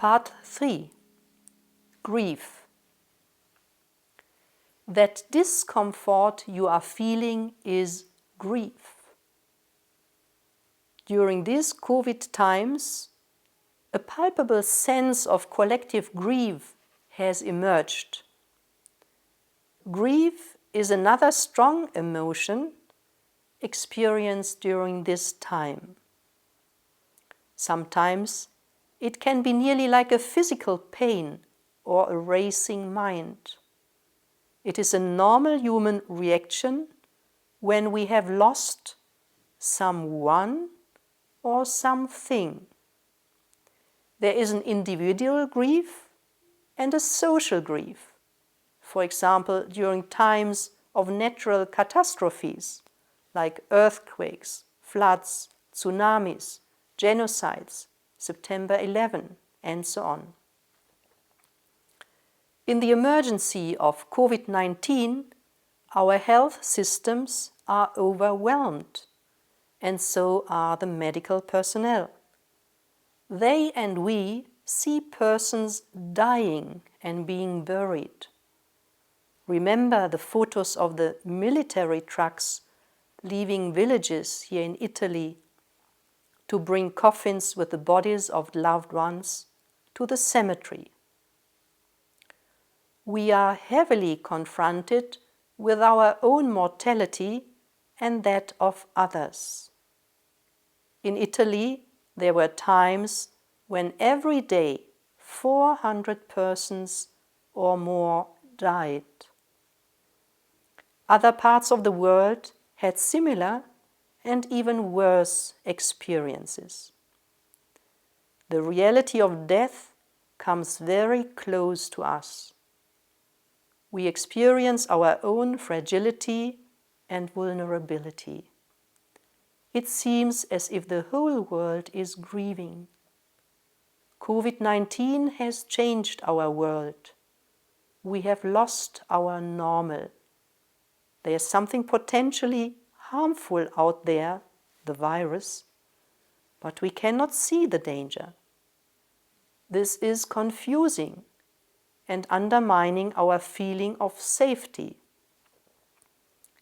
Part 3. Grief. That discomfort you are feeling is grief. During these COVID times, a palpable sense of collective grief has emerged. Grief is another strong emotion experienced during this time. Sometimes it can be nearly like a physical pain or a racing mind. It is a normal human reaction when we have lost someone or something. There is an individual grief and a social grief. For example, during times of natural catastrophes like earthquakes, floods, tsunamis, genocides, September 11, and so on. In the emergency of COVID-19, our health systems are overwhelmed, and so are the medical personnel. They and we see persons dying and being buried. Remember the photos of the military trucks leaving villages here in Italy to bring coffins with the bodies of loved ones to the cemetery. We are heavily confronted with our own mortality and that of others. In Italy, there were times when every day 400 persons or more died. Other parts of the world had similar and even worse experiences. The reality of death comes very close to us. We experience our own fragility and vulnerability. It seems as if the whole world is grieving. COVID-19 has changed our world. We have lost our normal. There is something potentially harmful out there, the virus, but we cannot see the danger. This is confusing and undermining our feeling of safety.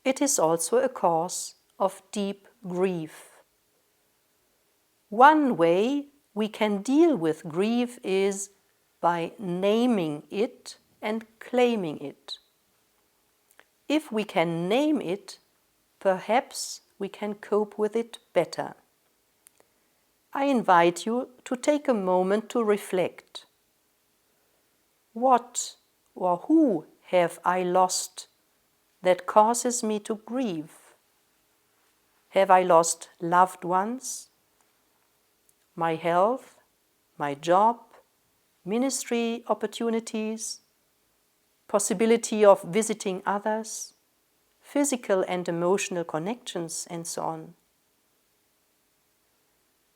It is also a cause of deep grief. One way we can deal with grief is by naming it and claiming it. If we can name it, perhaps we can cope with it better. I invite you to take a moment to reflect. What or who have I lost that causes me to grieve? Have I lost loved ones? My health, my job, ministry opportunities, possibility of visiting others, physical and emotional connections, and so on.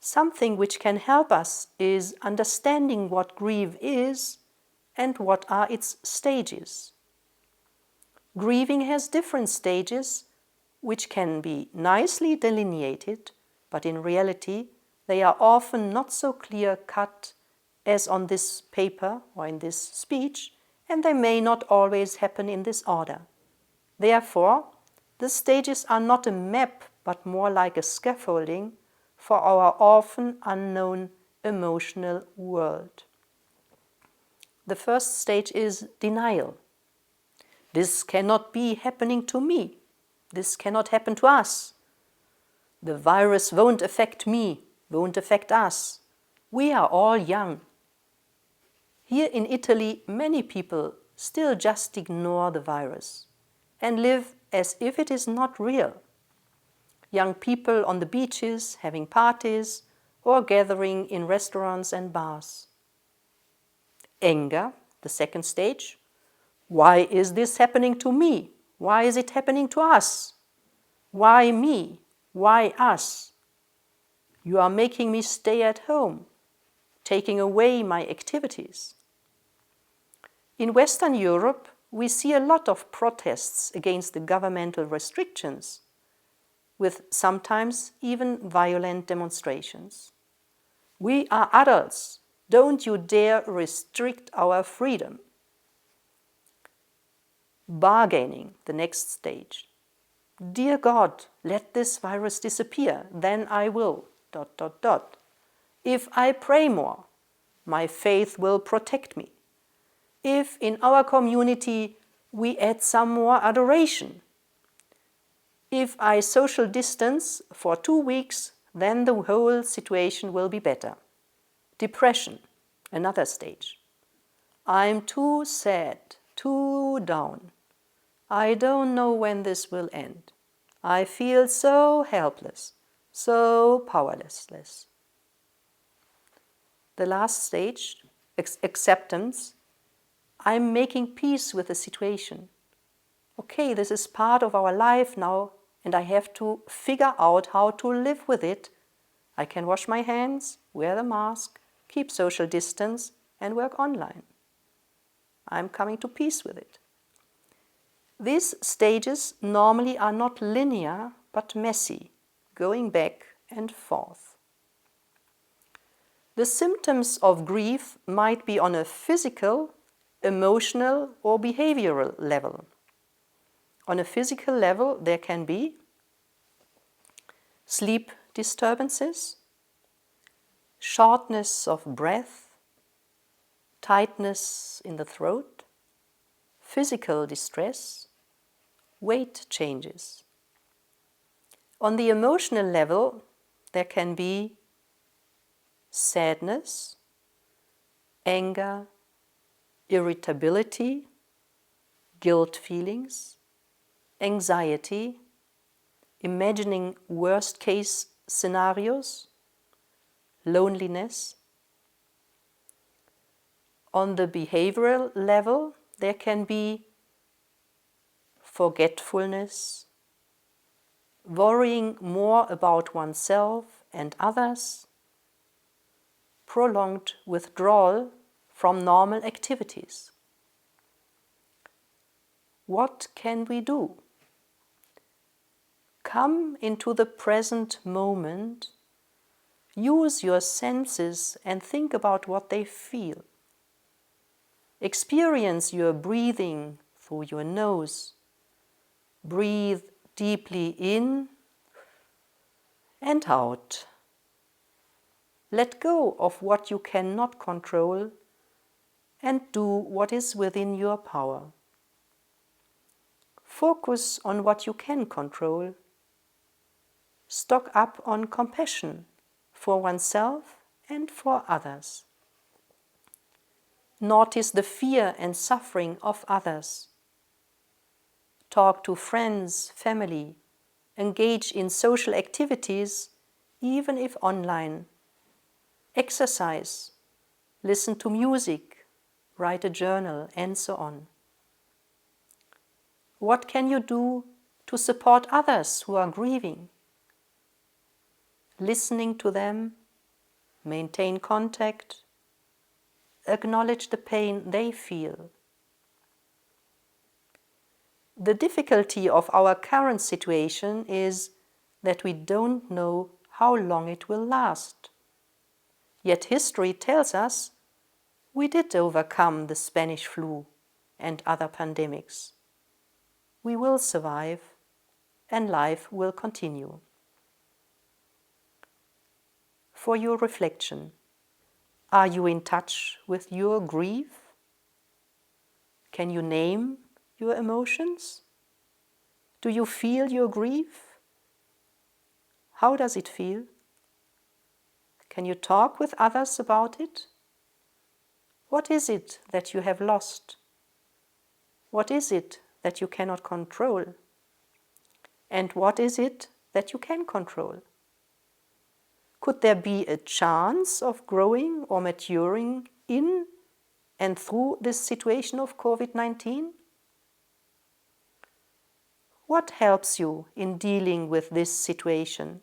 Something which can help us is understanding what grief is and what are its stages. Grieving has different stages which can be nicely delineated, but in reality they are often not so clear-cut as on this paper or in this speech, and they may not always happen in this order. Therefore, the stages are not a map, but more like a scaffolding for our often unknown emotional world. The first stage is denial. This cannot be happening to me. This cannot happen to us. The virus won't affect me, won't affect us. We are all young. Here in Italy, many people still just ignore the virus and live as if it is not real. Young people on the beaches having parties or gathering in restaurants and bars. Anger, the second stage. Why is this happening to me? Why is it happening to us? Why me? Why us? You are making me stay at home, taking away my activities. In Western Europe, we see a lot of protests against the governmental restrictions, with sometimes even violent demonstrations. We are adults. Don't you dare restrict our freedom. Bargaining, the next stage. Dear God, let this virus disappear, then I will, ... If I pray more, my faith will protect me. If in our community we add some more adoration. If I social distance for 2 weeks, then the whole situation will be better. Depression, another stage. I'm too sad, too down. I don't know when this will end. I feel so helpless, so powerless. The last stage, acceptance. I'm making peace with the situation. Okay, this is part of our life now, and I have to figure out how to live with it. I can wash my hands, wear the mask, keep social distance, and work online. I'm coming to peace with it. These stages normally are not linear, but messy, going back and forth. The symptoms of grief might be on a physical, emotional, or behavioral level. On a physical level, there can be sleep disturbances, shortness of breath, tightness in the throat, physical distress, weight changes. On the emotional level, there can be sadness, anger, irritability, guilt feelings, anxiety, imagining worst-case scenarios, loneliness. On the behavioral level, there can be forgetfulness, worrying more about oneself and others, prolonged withdrawal from normal activities. What can we do? Come into the present moment, use your senses and think about what they feel. Experience your breathing through your nose. Breathe deeply in and out. Let go of what you cannot control and do what is within your power. Focus on what you can control. Stock up on compassion for oneself and for others. Notice the fear and suffering of others. Talk to friends, family. Engage in social activities, even if online. Exercise. Listen to music. Write a journal, and so on. What can you do to support others who are grieving? Listening to them, maintain contact, acknowledge the pain they feel. The difficulty of our current situation is that we don't know how long it will last. Yet history tells us we did overcome the Spanish flu and other pandemics. We will survive, and life will continue. For your reflection, are you in touch with your grief? Can you name your emotions? Do you feel your grief? How does it feel? Can you talk with others about it? What is it that you have lost? What is it that you cannot control? And what is it that you can control? Could there be a chance of growing or maturing in and through this situation of COVID-19? What helps you in dealing with this situation